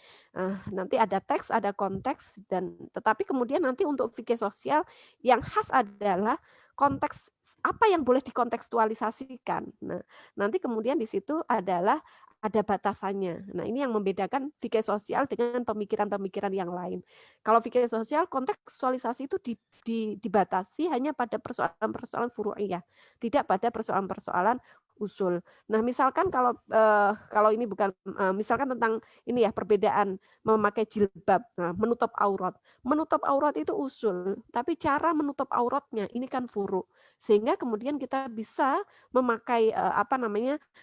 Nanti ada teks, ada konteks, dan tetapi kemudian nanti untuk fikih sosial yang khas adalah konteks apa yang boleh dikontekstualisasikan. Nah, nanti kemudian di situ adalah ada batasannya. Nah, ini yang membedakan fikih sosial dengan pemikiran-pemikiran yang lain. Kalau fikih sosial, kontekstualisasi itu dibatasi hanya pada persoalan-persoalan furu'iyah, tidak pada persoalan-persoalan usul. Nah, misalkan kalau ini bukan misalkan tentang ini ya, perbedaan memakai jilbab, nah, menutup aurat. Menutup aurat itu usul, tapi cara menutup auratnya ini kan furu. Sehingga kemudian kita bisa memakai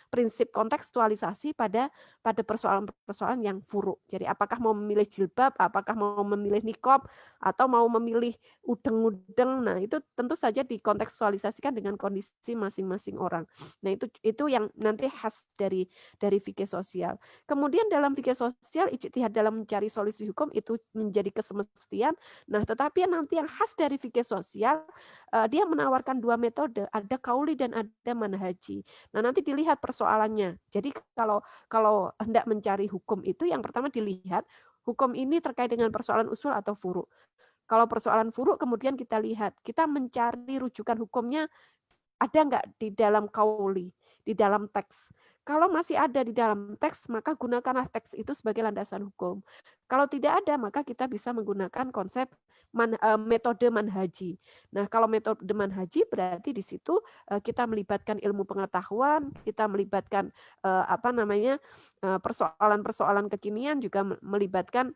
prinsip kontekstualisasi pada persoalan-persoalan yang furu. Jadi apakah mau memilih jilbab, apakah mau memilih niqab, atau mau memilih udeng-udeng. Nah, itu tentu saja dikontekstualisasikan dengan kondisi masing-masing orang. Nah, itu yang nanti khas dari fikih sosial. Kemudian dalam fikih sosial, ijtihad dalam mencari solusi hukum itu menjadi kesemestian. Nah, tetapi nanti yang khas dari fikih sosial, dia menawarkan dua metode, ada kauli dan ada manhaji. Nah, nanti dilihat persoalannya. Jadi kalau hendak mencari hukum itu yang pertama dilihat hukum ini terkait dengan persoalan usul atau furu. Kalau persoalan furu kemudian kita lihat, kita mencari rujukan hukumnya ada nggak di dalam kauli, di dalam teks. Kalau masih ada di dalam teks, maka gunakanlah teks itu sebagai landasan hukum. Kalau tidak ada, maka kita bisa menggunakan konsep metode manhaji. Nah, kalau metode manhaji berarti di situ kita melibatkan ilmu pengetahuan, kita melibatkan persoalan-persoalan kekinian, juga melibatkan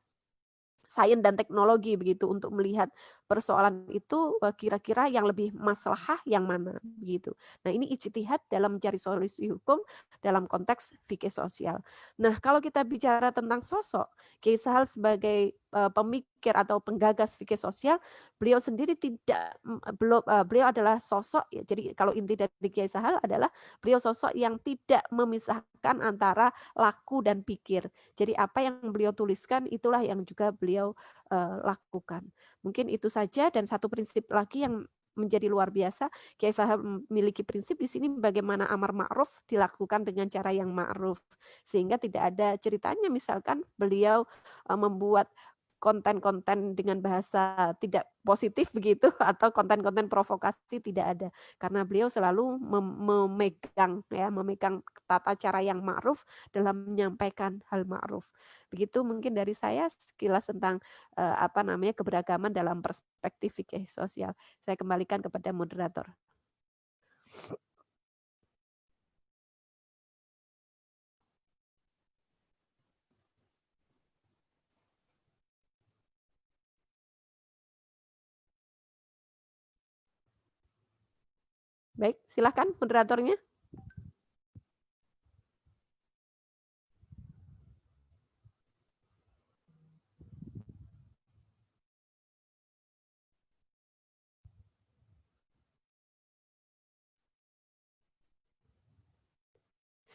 sains dan teknologi begitu untuk melihat persoalan itu kira-kira yang lebih maslahah yang mana begitu. Nah, ini ijtihad dalam mencari solusi hukum dalam konteks fikih sosial. Nah, kalau kita bicara tentang sosok Kiai Sahal sebagai pemikir atau penggagas fikih sosial, beliau sendiri beliau adalah sosok ya. Jadi kalau inti dari Kiai Sahal adalah beliau sosok yang tidak memisahkan antara laku dan pikir. Jadi apa yang beliau tuliskan itulah yang juga beliau lakukan. Mungkin itu saja, dan satu prinsip lagi yang menjadi luar biasa, Kiai Sahal memiliki prinsip di sini bagaimana amar ma'ruf dilakukan dengan cara yang ma'ruf. Sehingga tidak ada ceritanya misalkan beliau membuat konten-konten dengan bahasa tidak positif begitu atau konten-konten provokasi, tidak ada, karena beliau selalu memegang tata cara yang ma'ruf dalam menyampaikan hal ma'ruf. Begitu mungkin dari saya sekilas tentang keberagaman dalam perspektif fikih sosial. Saya kembalikan kepada moderator. Baik, silakan moderatornya.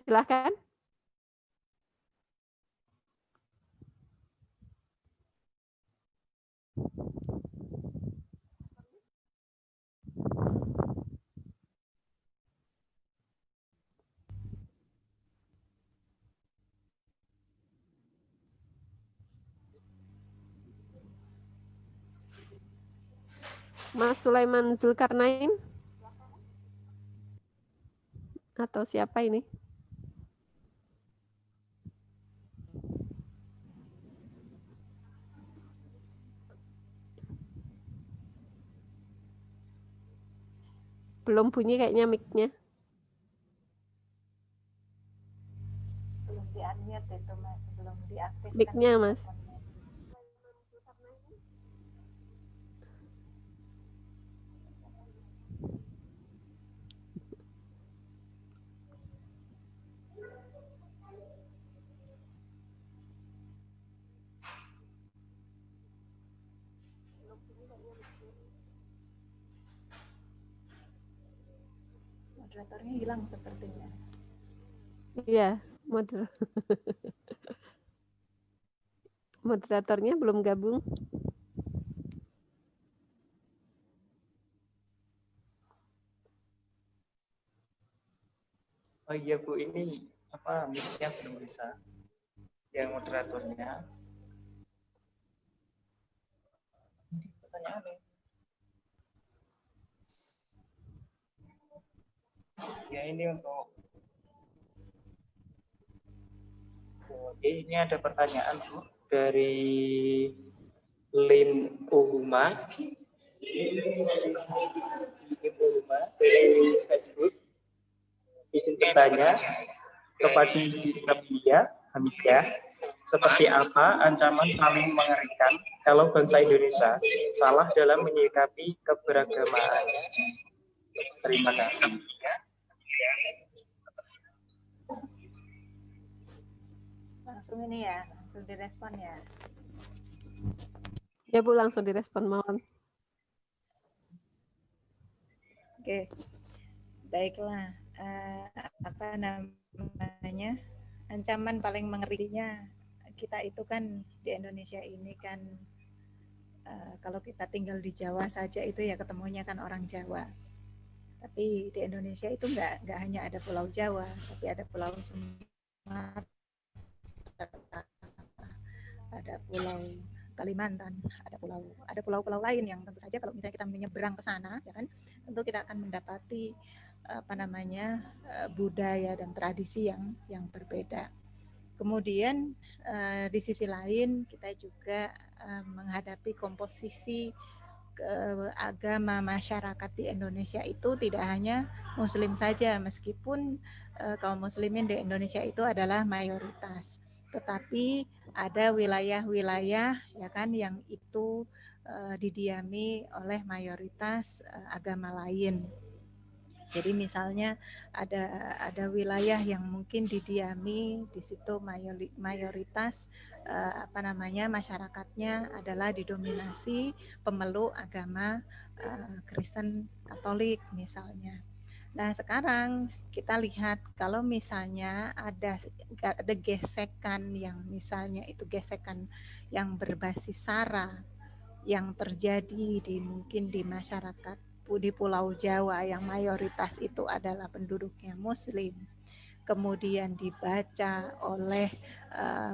Silakan. Mas Sulaiman Zulkarnain atau siapa ini? Belum bunyi kayaknya mic-nya. Belum di-unmute itu Mas, belum diaktifkan. Mic-nya Mas. Moderatornya hilang sepertinya. Iya, moderatornya belum gabung. Oh iya Bu, ini mic-nya belum bisa. Yang moderatornya. Pertanyaannya. Ya ini untuk ini ada pertanyaan Bu dari Lim Uhuma dari Facebook. izin bertanya kepada Hamidia, seperti apa ancaman paling mengerikan kalau bangsa Indonesia salah dalam menyikapi keberagamaan? Terima kasih. Langsung ini ya, langsung direspon ya. Ya Bu, langsung direspon, mohon. Oke, baiklah. Apa namanya? Ancaman paling mengerinya kita itu kan di Indonesia ini kan kalau kita tinggal di Jawa saja itu ya ketemunya kan orang Jawa. Tapi di Indonesia itu nggak hanya ada Pulau Jawa, tapi ada Pulau Sumatera, ada Pulau Kalimantan, ada pulau-pulau lain yang tentu saja kalau misalnya kita menyeberang ke sana, ya kan, tentu kita akan mendapati budaya dan tradisi yang berbeda. Kemudian di sisi lain kita juga menghadapi komposisi agama masyarakat di Indonesia itu tidak hanya Muslim saja, meskipun kaum Muslimin di Indonesia itu adalah mayoritas, tetapi ada wilayah-wilayah ya kan yang itu didiami oleh mayoritas agama lain. Jadi misalnya ada wilayah yang mungkin didiami di situ mayoritas masyarakatnya adalah didominasi pemeluk agama Kristen Katolik misalnya. Nah sekarang kita lihat kalau misalnya ada gesekan yang misalnya itu gesekan yang berbasis sara yang terjadi mungkin di masyarakat di Pulau Jawa yang mayoritas itu adalah penduduknya Muslim, kemudian dibaca oleh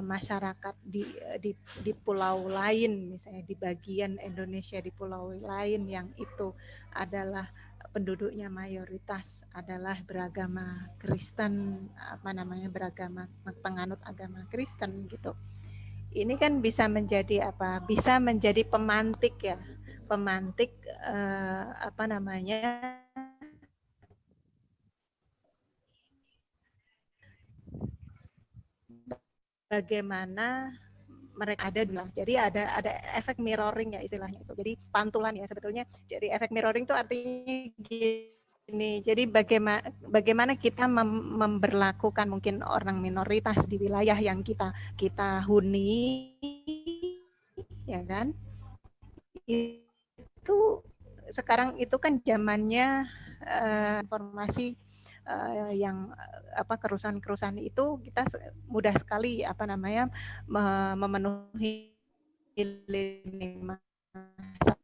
masyarakat di pulau lain, misalnya di bagian Indonesia di pulau lain yang itu adalah penduduknya mayoritas adalah beragama Kristen, beragama penganut agama Kristen gitu. Ini kan bisa menjadi bisa menjadi pemantik ya, pemantik bagaimana mereka ada dulu. Jadi ada efek mirroring ya istilahnya itu. Jadi pantulan ya sebetulnya. Jadi efek mirroring itu artinya gini. Jadi bagaimana kita memberlakukan mungkin orang minoritas di wilayah yang kita huni, ya kan? Itu sekarang itu kan zamannya informasi yang kerusuhan itu kita mudah sekali memenuhi lini masa.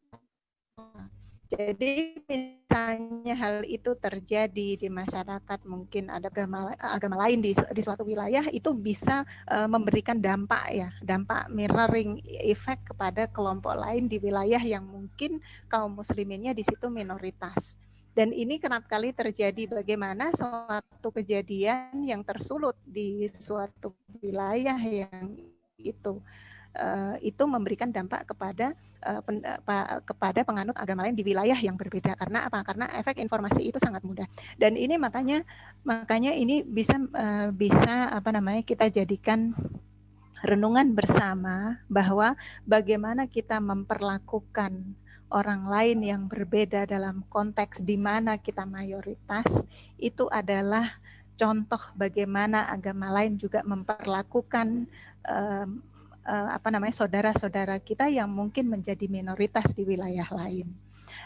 Jadi misalnya hal itu terjadi di masyarakat, mungkin ada agama lain di suatu wilayah, itu bisa memberikan dampak mirroring effect kepada kelompok lain di wilayah yang mungkin kaum musliminnya di situ minoritas. Dan ini kerap kali terjadi bagaimana suatu kejadian yang tersulut di suatu wilayah yang itu memberikan dampak kepada penganut agama lain di wilayah yang berbeda. Karena apa? Karena efek informasi itu sangat mudah. Dan ini makanya ini bisa kita jadikan renungan bersama bahwa bagaimana kita memperlakukan orang lain yang berbeda dalam konteks di mana kita mayoritas, itu adalah contoh bagaimana agama lain juga memperlakukan saudara-saudara kita yang mungkin menjadi minoritas di wilayah lain.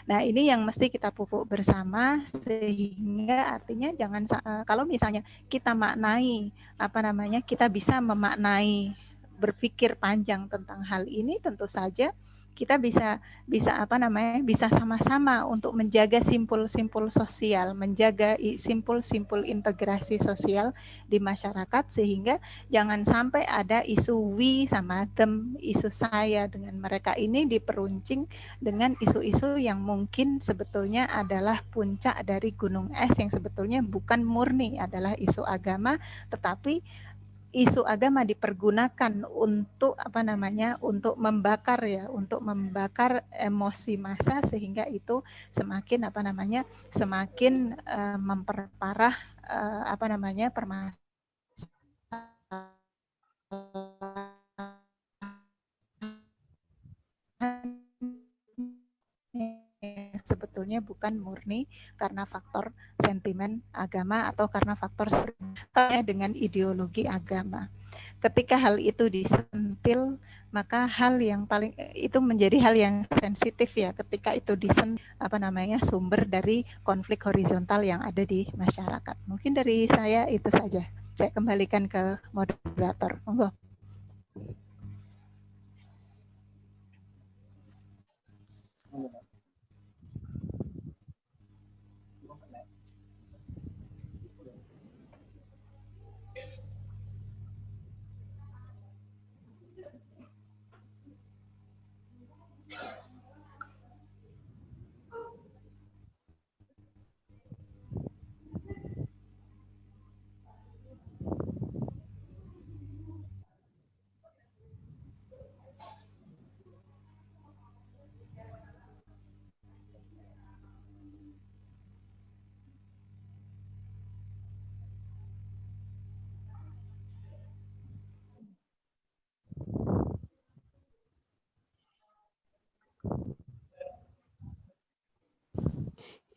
Nah, ini yang mesti kita pupuk bersama, sehingga artinya jangan kalau misalnya kita maknai kita bisa memaknai, berpikir panjang tentang hal ini, tentu saja kita bisa sama-sama untuk menjaga simpul-simpul sosial, menjaga simpul-simpul integrasi sosial di masyarakat, sehingga jangan sampai ada isu we sama them, isu saya dengan mereka ini diperuncing dengan isu-isu yang mungkin sebetulnya adalah puncak dari gunung es, yang sebetulnya bukan murni adalah isu agama, tetapi isu agama dipergunakan untuk apa namanya, untuk membakar ya, untuk membakar emosi massa, sehingga itu semakin apa namanya, semakin memperparah apa namanya, permasalahan sebetulnya bukan murni karena faktor sentimen agama atau karena faktor dengan ideologi agama. Ketika hal itu disentil, maka hal yang paling itu menjadi hal yang sensitif ya, ketika itu apa namanya, sumber dari konflik horizontal yang ada di masyarakat. Mungkin dari saya itu saja. Saya kembalikan ke moderator. Monggo.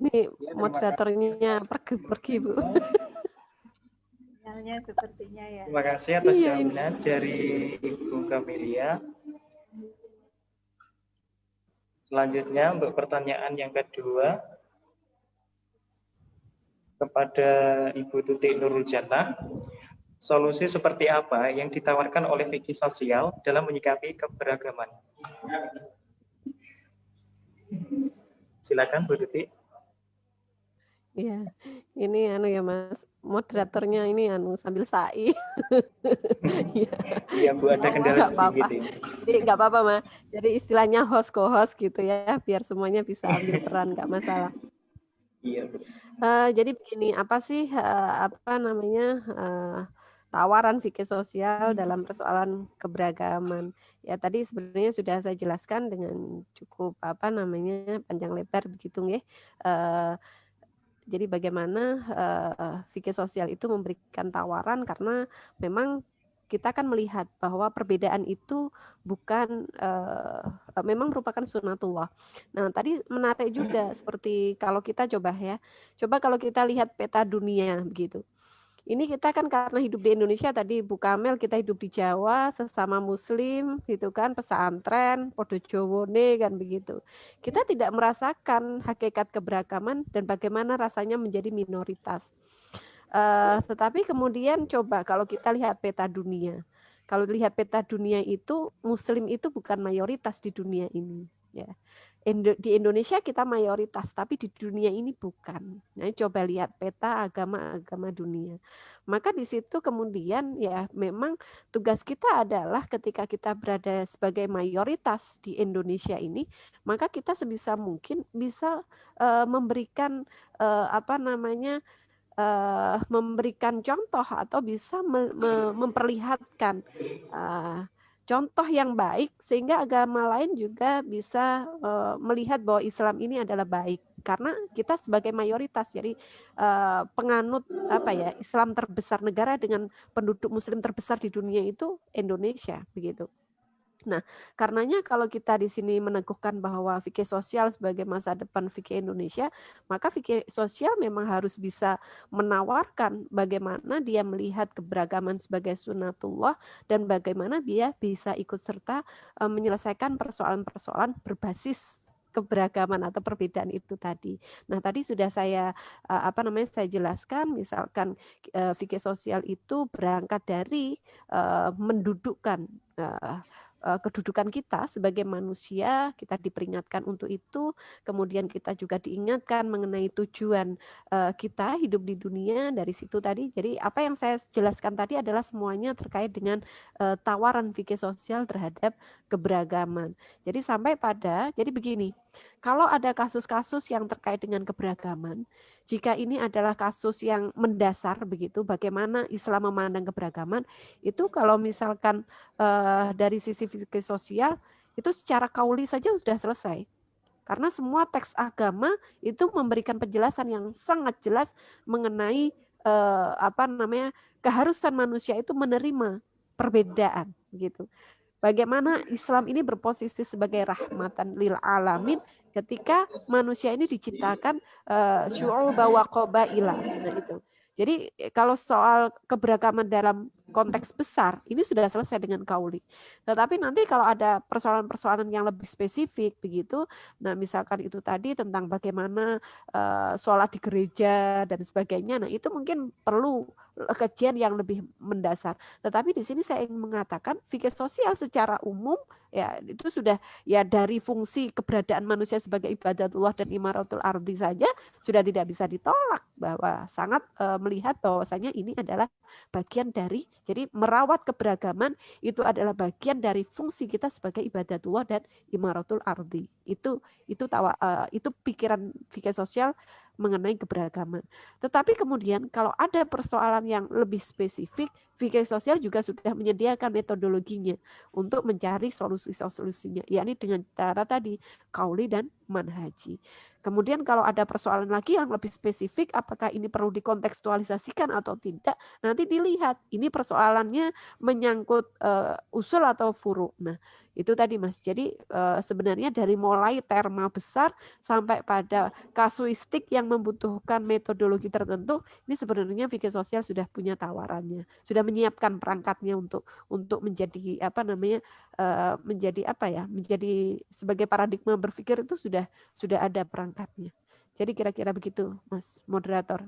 Ini moderatornya pergi Bu. Sinyalnya sepertinya ya. Terima kasih atas Iya, jaminan dari Ibu Camelia. Selanjutnya untuk pertanyaan yang kedua kepada Ibu Tuti Nurul Jannah, solusi seperti apa yang ditawarkan oleh fikih sosial dalam menyikapi keberagaman? Silakan Bu Tuti. Iya, ini ya Mas, moderatornya ini sambil sa'i. Iya Bu, ada kendala Nggak sedikit apa-apa. ini. Jadi nggak apa-apa Mas. Jadi istilahnya host co-host gitu ya, biar semuanya bisa ambil peran, nggak masalah. Iya Bu. Jadi begini, apa sih apa namanya tawaran fikih sosial dalam persoalan keberagaman? Ya tadi sebenarnya sudah saya jelaskan dengan cukup apa namanya panjang lebar begitu nggih. Jadi bagaimana fikih sosial itu memberikan tawaran karena memang kita kan melihat bahwa perbedaan itu bukan memang merupakan sunatullah. Nah, tadi menarik juga seperti kalau kita coba kalau kita lihat peta dunia begitu. Ini kita kan karena hidup di Indonesia tadi Bu Kamel, kita hidup di Jawa sesama muslim gitu kan, pesantren, podo Jowone kan begitu. Kita tidak merasakan hakikat keberagaman dan bagaimana rasanya menjadi minoritas. Tetapi kemudian coba kalau kita lihat peta dunia. Kalau lihat peta dunia itu muslim itu bukan mayoritas di dunia ini ya. Di Indonesia kita mayoritas, tapi di dunia ini bukan. Nah, coba lihat peta agama-agama dunia. Maka di situ kemudian ya memang tugas kita adalah ketika kita berada sebagai mayoritas di Indonesia ini, maka kita sebisa mungkin bisa memberikan apa namanya memberikan contoh atau bisa memperlihatkan contoh yang baik sehingga agama lain juga bisa melihat bahwa Islam ini adalah baik karena kita sebagai mayoritas jadi penganut apa ya Islam terbesar negara dengan penduduk muslim terbesar di dunia itu Indonesia begitu. Nah, karenanya kalau kita di sini meneguhkan bahwa fikih sosial sebagai masa depan fikih Indonesia, maka fikih sosial memang harus bisa menawarkan bagaimana dia melihat keberagaman sebagai sunatullah dan bagaimana dia bisa ikut serta menyelesaikan persoalan-persoalan berbasis keberagaman atau perbedaan itu tadi. Nah, tadi sudah saya saya jelaskan misalkan fikih sosial itu berangkat dari mendudukkan kedudukan kita sebagai manusia, kita diperingatkan untuk itu, kemudian kita juga diingatkan mengenai tujuan kita hidup di dunia dari situ tadi. Jadi apa yang saya jelaskan tadi adalah semuanya terkait dengan tawaran fikih sosial terhadap keberagaman. Jadi sampai pada, jadi begini, Kalau ada kasus-kasus yang terkait dengan keberagaman, jika ini adalah kasus yang mendasar begitu, bagaimana Islam memandang keberagaman, itu kalau misalkan dari sisi fikih sosial, itu secara kauli saja sudah selesai. Karena semua teks agama itu memberikan penjelasan yang sangat jelas mengenai keharusan manusia itu menerima perbedaan gitu. Bagaimana Islam ini berposisi sebagai rahmatan lil alamin ketika manusia ini diciptakan syu'uba wa qabaila. Nah itu. Jadi kalau soal keberagaman dalam konteks besar ini sudah selesai dengan kauli. Tetapi nanti kalau ada persoalan-persoalan yang lebih spesifik begitu, nah misalkan itu tadi tentang bagaimana sholat di gereja dan sebagainya, nah itu mungkin perlu kajian yang lebih mendasar. Tetapi di sini saya ingin mengatakan fikih sosial secara umum ya itu sudah ya dari fungsi keberadaan manusia sebagai ibadatullah dan imaratul ardi saja sudah tidak bisa ditolak, bahwa sangat melihat bahwasanya ini adalah bagian dari, jadi merawat keberagaman itu adalah bagian dari fungsi kita sebagai ibadatullah dan imaratul ardi. Itu pikiran fikih sosial mengenai keberagaman. Tetapi kemudian kalau ada persoalan yang lebih spesifik, fikih sosial juga sudah menyediakan metodologinya untuk mencari solusinya, yakni dengan cara tadi kauli dan manhaji. Kemudian kalau ada persoalan lagi yang lebih spesifik, apakah ini perlu dikontekstualisasikan atau tidak, nanti dilihat ini persoalannya menyangkut usul atau furu. Nah, itu tadi Mas. Jadi sebenarnya dari mulai terma besar sampai pada kasuistik yang membutuhkan metodologi tertentu, ini sebenarnya fikih sosial sudah punya tawarannya, sudah menyiapkan perangkatnya untuk menjadi menjadi sebagai paradigma berpikir itu sudah ada perangkatnya. Jadi kira-kira begitu, Mas moderator.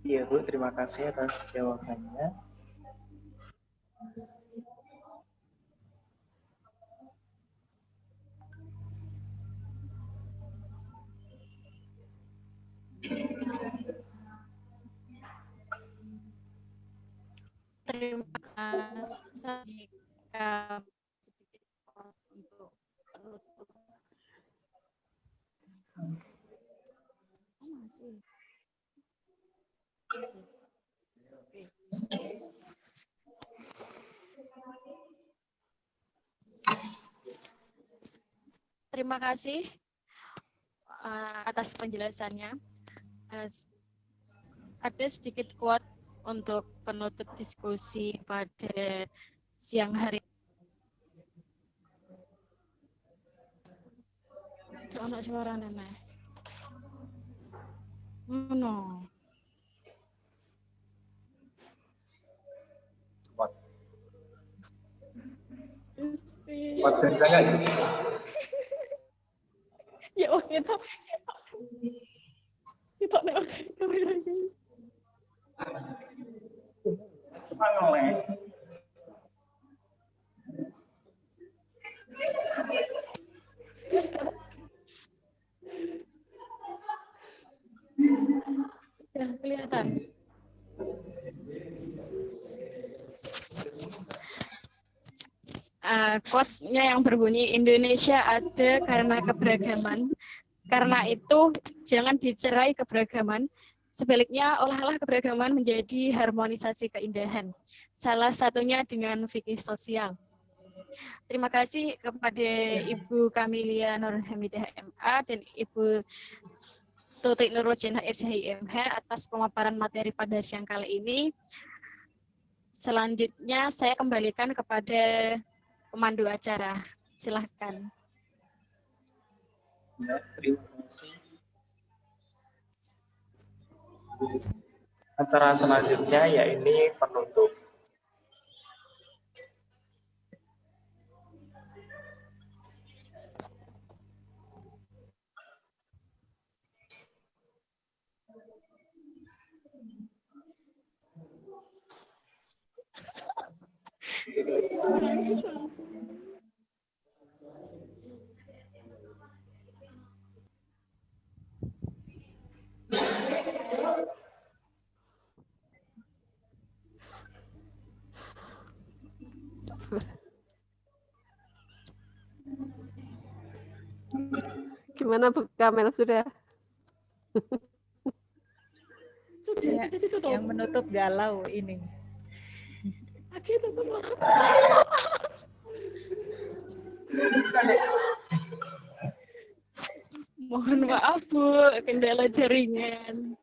Iya Bu, terima kasih atas jawabannya. Terima kasih sedikit untuk penutup. Masih. Oke. Terima kasih atas penjelasannya. Ada sedikit quote untuk penutup diskusi pada siang hari. Ono suara nenek. No. Buat dari saya. Ya oh kita nek kamera iki. Ya, kelihatan. Quotes-nya yang berbunyi Indonesia ada karena keberagaman. Karena itu jangan dicerai keberagaman. Sebaliknya olahlah keberagaman menjadi harmonisasi keindahan. Salah satunya dengan fikih sosial. Terima kasih kepada Ibu Kamilia Nur Hamidah MA dan Ibu Tutik Nurul Jannah SHIMH atas pemaparan materi pada siang kali ini. Selanjutnya saya kembalikan kepada pemandu acara. Silahkan. Ya, terima kasih. Acara selanjutnya yaitu penutup. Gimana Bu Kamel, sudah? Ya, yang menutup galau ini. Mohon maaf Bu, kendala jaringan.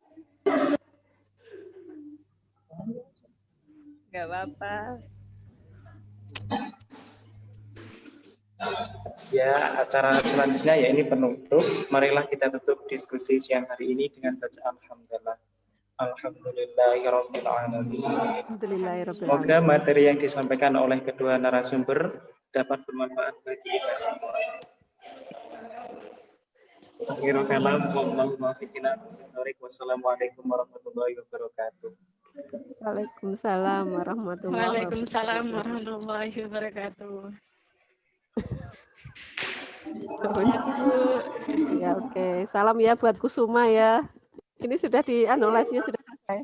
Nggak apa-apa. Ya, acara selanjutnya ya ini penutup. Marilah kita tutup diskusi siang hari ini dengan bacaan alhamdulillah. Alhamdulillahirrabbilalamin. Semoga Alhamdulillahirrabbilalamin. materi yang disampaikan oleh kedua narasumber dapat bermanfaat bagi kita semua. Akhirul kalam, wallahu muwaffiq ila aqwamit thoriq. Wassalamualaikum warahmatullahi wabarakatuh. Waalaikumsalam warahmatullahi Waalaikumsalam warahmatullahi wabarakatuh. wabarakatuh. Ya, oke. Salam ya buat Kusuma ya. Ini sudah di live-nya sudah selesai.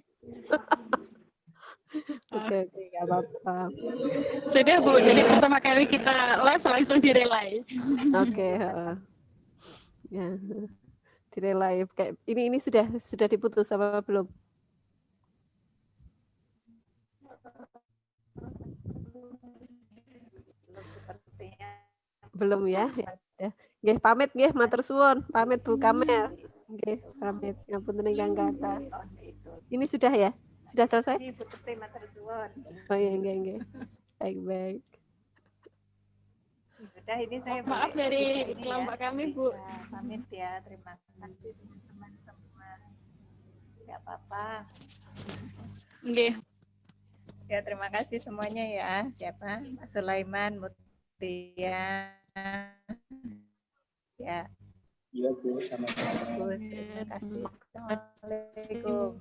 Oke, nggak apa-apa. Sudah Bu, jadi pertama kali kita live langsung direlay. Oke, ya, direlay. Kayak ini sudah diputus apa belum? Belum ya. Nggih, pamit nggih, matur suwun. Pamit Bu Kamel. Nggih, pamit. Ngapunten ingkang kathah. Ini sudah ya? Sudah selesai? Oh iya, nggih. Baik. Sudah, ini saya Maaf dari kelompok kami Bu. Ya, pamit ya. Terima kasih teman-teman semua. Nggak apa-apa. Nggih. Ya, terima kasih semuanya ya. Siapa? Mas Sulaiman, Mutia. Ya. Iya Bu, sama-sama. Terima kasih. Assalamualaikum.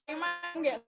Emang nggak